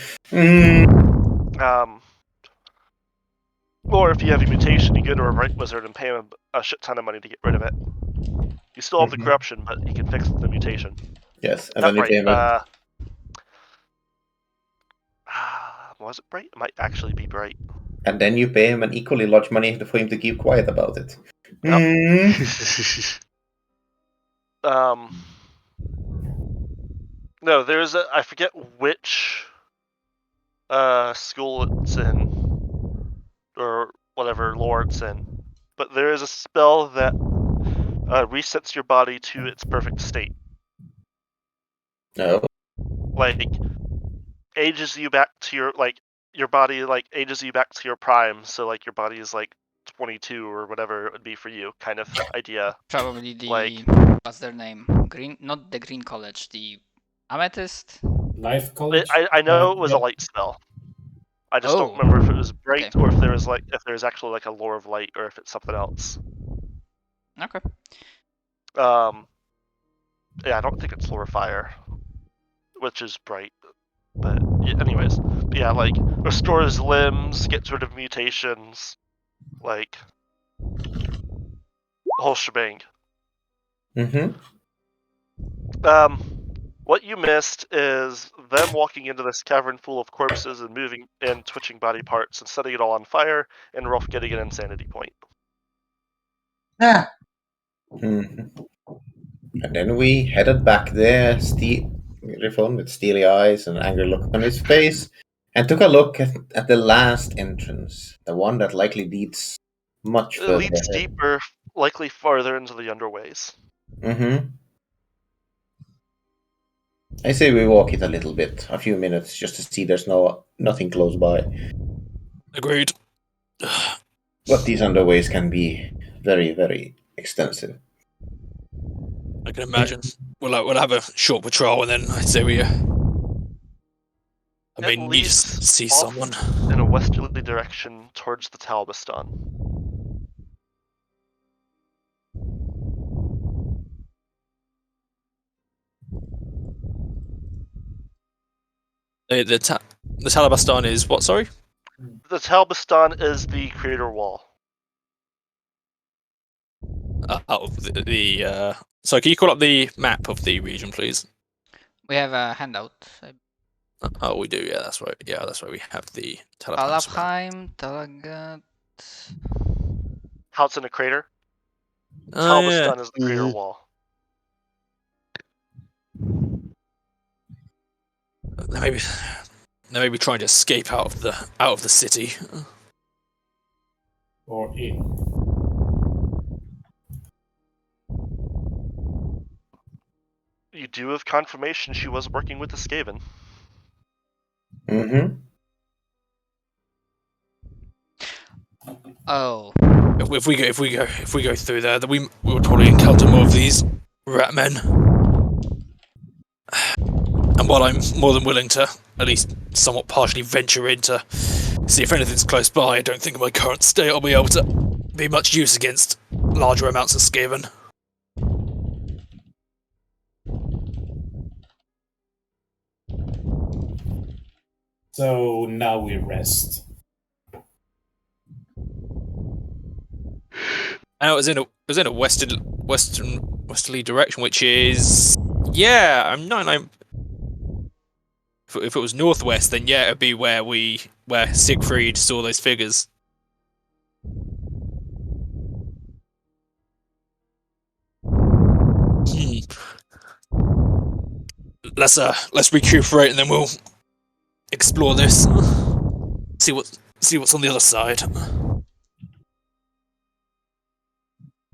Or if you have a mutation, you go to a right wizard and pay him a shit ton of money to get rid of it. You still have the corruption, but he can fix the mutation. Yes, and Not then you pay him. Was it bright? It might actually be bright. And then you pay him an equally large money for him to keep quiet about it. Yep. No, there's I forget which school it's in, or whatever lore it's in, but there is a spell that resets your body to its perfect state. No. Like, ages you back to your body ages you back to your prime, so like your body is like 22 or whatever it would be for you, kind of idea. Probably the what's their name? Not the Green College, the Amethyst? Life College? I know it was a light spell. I just don't remember if it was bright or if there's actually like a lore of light or if it's something else. Okay. Yeah, I don't think it's lore of fire, which is bright. But yeah, anyways, yeah, like restores limbs, gets rid of mutations, like whole shebang. What you missed is them walking into this cavern full of corpses and moving and twitching body parts and setting it all on fire, and Rolf getting an insanity point. And then we headed back there, Riffon with steely eyes and an angry look on his face, and took a look at the last entrance, the one that likely leads much further. It leads deeper, likely farther into the underways. I say we walk it a little bit, a few minutes, just to see there's nothing close by. Agreed. But these underways can be very, very extensive. I can imagine. We'll have a short patrol, and then I'd say we. I may need to see someone in a westerly direction towards the Talabheim. The Talabheim is what? Sorry. The Talabheim is the crater wall. So can you call up the map of the region, please? We have a handout. Oh, we do. Yeah, that's right. Yeah, that's right. We have the Talabheim, Talagat. How it's in a crater? Talabheim is the crater wall. They may be trying to escape out of the city. Or in. You do have confirmation she was working with the Skaven. Oh. if we go through there, then we will probably encounter more of these rat men. And while I'm more than willing to at least somewhat partially venture in to see if anything's close by, I don't think in my current state I'll be able to be much use against larger amounts of Skaven. So now we rest. And it was in a westerly direction, which is I'm 99. If it was northwest, then yeah, it'd be where Siegfried saw those figures. Let's recuperate and then we'll explore this. See what's on the other side.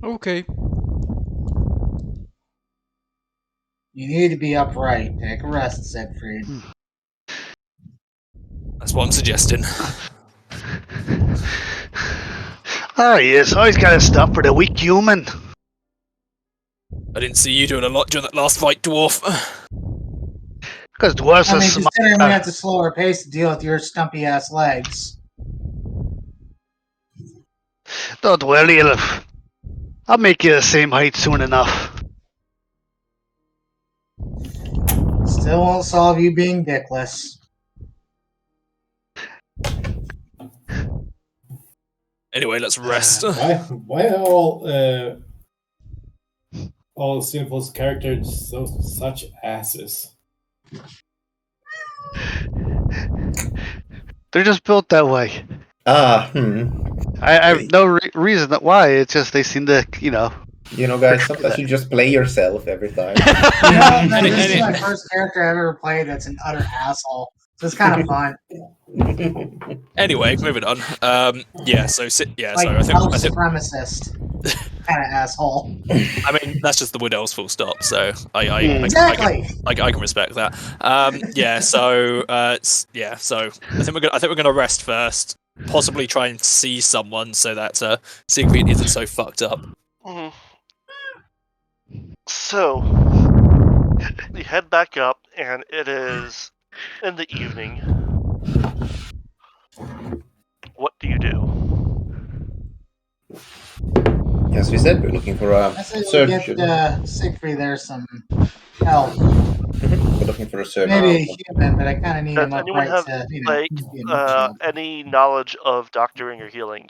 Okay. You need to be upright. Take a rest, Siegfried. That's what I'm suggesting. Oh yes, always gotta stop for the weak human. I didn't see you doing a lot during that last fight, dwarf. Because dwarves are smart. Considering we have to slow our pace to deal with your stumpy ass legs. Don't worry, I'll make you the same height soon enough. Still won't solve you being dickless. Anyway, let's rest. Why are all Sinful's characters such asses? They're just built that way. I have no reason why. It's just they seem to, Guys, sometimes you just play yourself every time. This is my first character I've ever played that's an utter asshole. So it's kind of fun. Anyway, moving on. Like I think supremacist kind of asshole. I mean, that's just the Wood Elves full stop. So I can respect that. So I think we're gonna rest first. Possibly try and see someone so that Siegfried isn't so fucked up. Mm-hmm. So we head back up, and it is in the evening. What do you do? As we said, we're looking for a surgeon. Get Siegfried there some help. We're looking for a surgeon. Maybe a human, but I kind of need him Does anyone upright have to, any knowledge of doctoring or healing?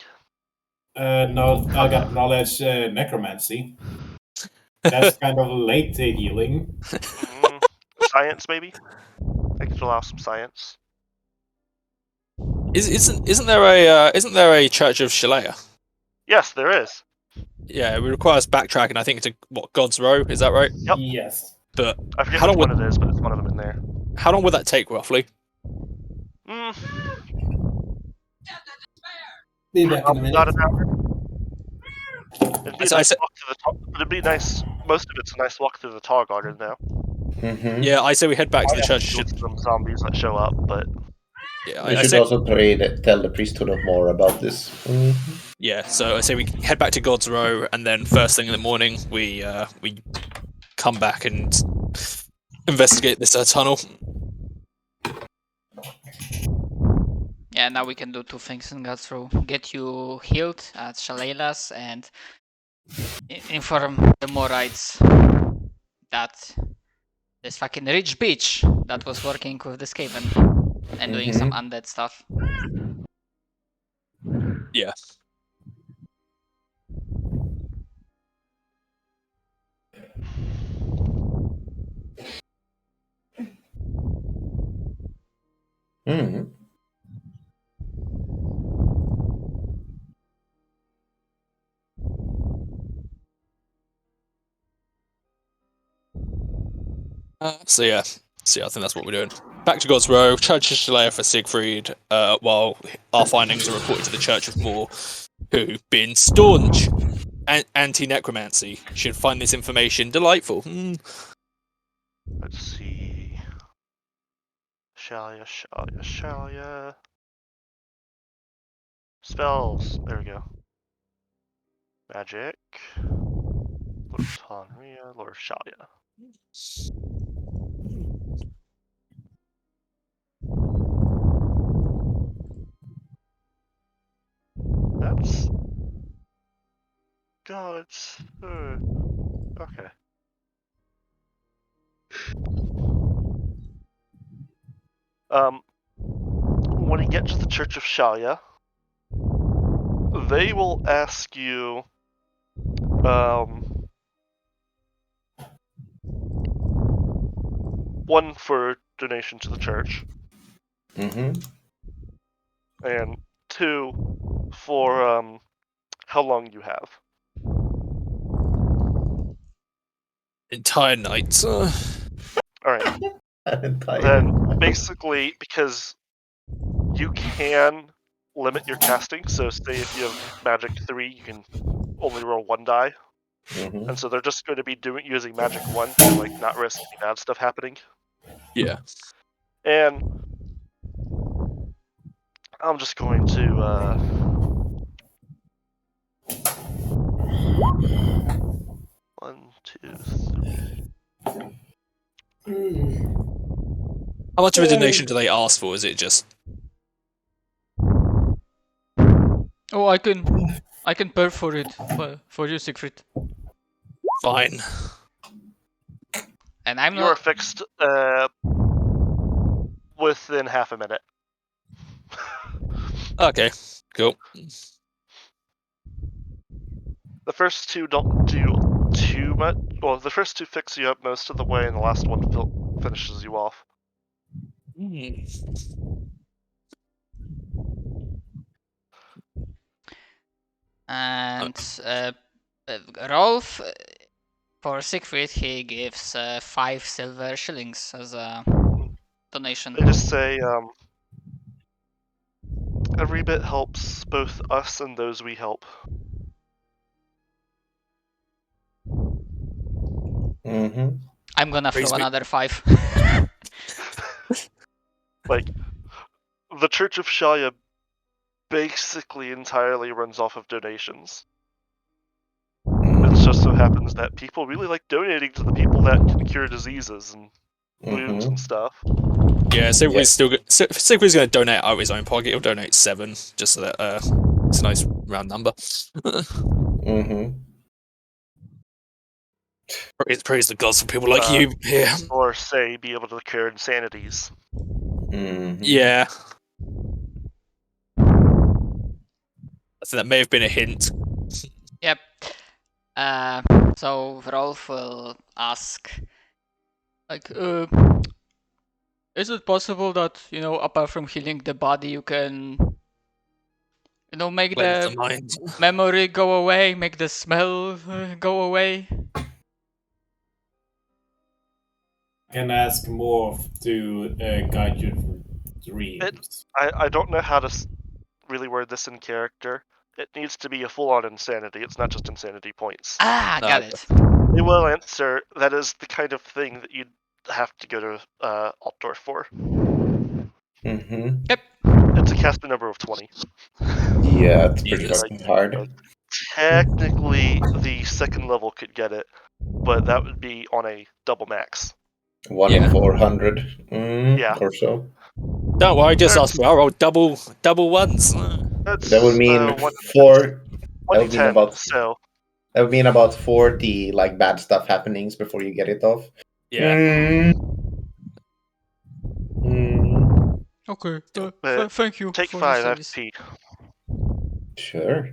No, I got knowledge necromancy. That's kind of late to healing. Science, maybe? I could allow some science. Isn't there a Church of Shalea? Yes, there is. Yeah, it requires backtracking. I think it's God's Row. Is that right? Yep. Yes. But I forget which one it is, but it's one of them in there. How long would that take, roughly? Be back in a minute. About an hour. It'd be nice. Most of it's a nice walk through the Tall Garden now. Mm-hmm. Yeah, I say we head back to the church. Some zombies that show up, but yeah, I should also tell the priesthood more about this. Mm-hmm. Yeah, so I say we head back to God's Row, and then first thing in the morning we come back and investigate this tunnel. Yeah, now we can do two things in God's Row. Get you healed at Shaleila's and inform the Morites that this fucking rich bitch that was working with the Skaven and doing some undead stuff. Yeah. Mm-hmm. So I think that's what we're doing. Back to God's Row, Church of Shalea for Siegfried, while our findings are reported to the Church of Moor, who, being staunch anti-necromancy, should find this information delightful. Let's see. Shalea. Spells. There we go. Magic. Lord Tonria, Lord Shalia. That's... God, it's... okay. When you get to the Church of Shalia, they will ask you, one for donation to the church, Mm-hmm. and two for how long you have. Entire night. All right. Then basically, because you can limit your casting, so say if you have Magic 3, you can only roll 1 die. Mm-hmm. And so they're just going to be using Magic 1 to like not risk any bad stuff happening. Yeah. And I'm just going to 1, 2, 3. How much of a donation do they ask for? Is it just... Oh, I can perforate for you, Siegfried. Fine. And I'm You're not. fixed within half a minute. Okay, cool. The first two don't do too much. Well, the first two fix you up most of the way, and the last one finishes you off. And Rolf, for Siegfried, he gives 5 silver shillings as a donation. They just say, every bit helps both us and those we help. Mm-hmm. I'm gonna Praise throw be- another 5. Like, the Church of Shalia basically entirely runs off of donations. It just so happens that people really like donating to the people that can cure diseases and wounds and stuff. Yeah, Siegfried's Siegfried's going to donate out of his own pocket. He'll donate 7, just so that it's a nice round number. Mm-hmm. Praise the gods for people like you here. Or say, be able to cure insanities. Mm-hmm. Yeah. So that may have been a hint. Yep. So Rolf will ask, Like, is it possible that, apart from healing the body, you can, make Cleanse the the mind. memory go away, make the smell go away? Can ask Morph to guide you through dreams. I don't know how to really word this in character. It needs to be a full-on insanity. It's not just insanity points. got it. They will answer. That is the kind of thing that you'd have to go to Altdorf for. Mm-hmm. Yep. It's a caster number of 20. Yeah, it's pretty Jesus. fucking hard. Technically, the second level could get it, but that would be on a double max. 1 in 400 or so. Don't worry, just ask me. I'll roll double ones. That would mean 4. That would mean about. So That would mean about 40 like bad stuff happenings before you get it off. Yeah. Okay, But thank you take for 5 the service. FP. Sure.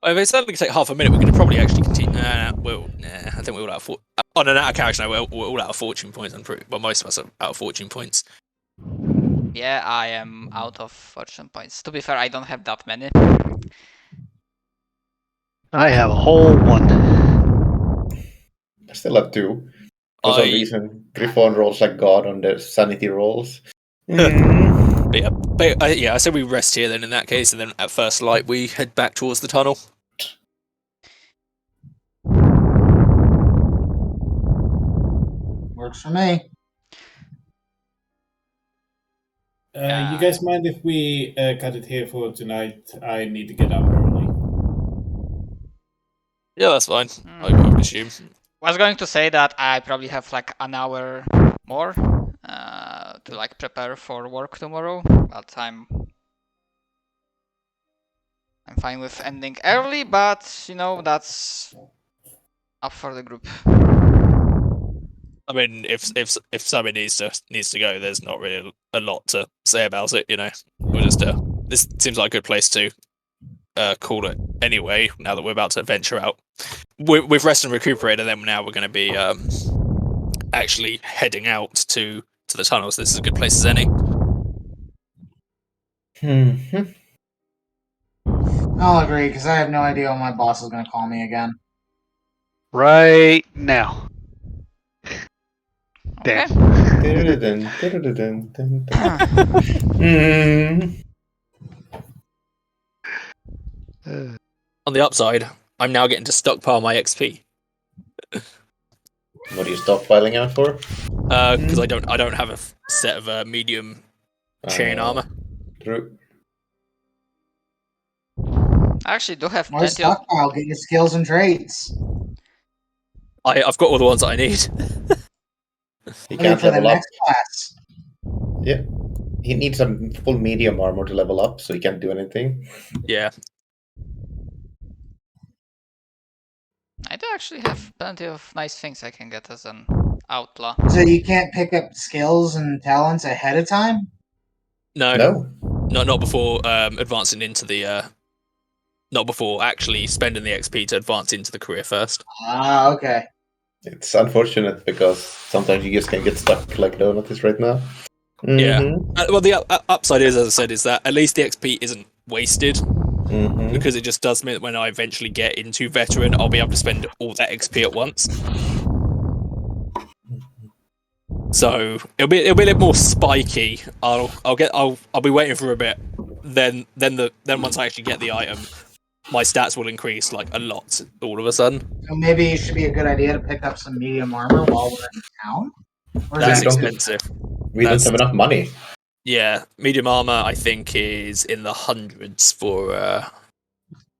If it's only take half a minute, we could probably actually continue. I think we're all out of on an out of character now. We're all out of fortune points. But most of us are out of fortune points. Yeah, I am out of fortune points. To be fair, I don't have that many. I have a whole 1. I still have 2. For some reason, Griffon rolls like God on the sanity rolls. Yeah, I said we rest here then in that case, and then at first light we head back towards the tunnel. Works for me. You guys mind if we cut it here for tonight? I need to get up early. Yeah, that's fine. I would assume. I was going to say that I probably have like an hour more to like prepare for work tomorrow, but I'm fine with ending early, but you know, that's up for the group. I mean, if Sammy needs to go, there's not really a lot to say about it. You know, we'll just this seems like a good place to call it anyway. Now that we're about to venture out, we've rested and recuperated, and then now we're going to be actually heading out to the tunnels. This is a good place as any. Mm-hmm. I'll agree, because I have no idea when my boss is going to call me again. Right now. Okay. Mm. On the upside, I'm now getting to stockpile my XP. What are you stockpiling out for? Because I don't have a set of medium chain armor. True. I actually do have Why plenty of. stockpile? Get your skills and traits. I've got all the ones that I need. He I mean, can't for the level up. next class. Yeah. He needs some full medium armor to level up, so he can't do anything. Yeah. I do actually have plenty of nice things I can get as an outlaw. So you can't pick up skills and talents ahead of time? No. Not before advancing into the. Not before actually spending the XP to advance into the career first. Ah, okay. It's unfortunate because sometimes you just can get stuck like Donut is right now. Mm-hmm. Yeah. Well, the upside is, as I said, is that at least the XP isn't wasted. Mm-hmm. Because it just does mean that when I eventually get into veteran, I'll be able to spend all that XP at once. So it'll be a bit more spiky. I'll be waiting for a bit. Then once I actually get the item, my stats will increase like a lot all of a sudden. So maybe it should be a good idea to pick up some medium armor while we're in town? Or That's is that expensive. We don't have enough money. Yeah, medium armor I think is in the hundreds for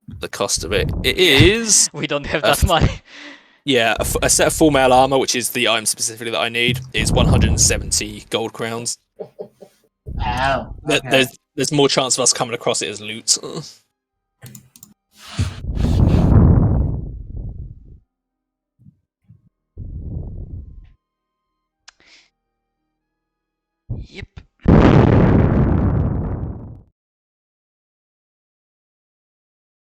the cost of it. It is. We don't have that money. Yeah, a set of full mail armor, which is the item specifically that I need, is 170 gold crowns. Oh, okay. There's more chance of us coming across it as loot. Yep.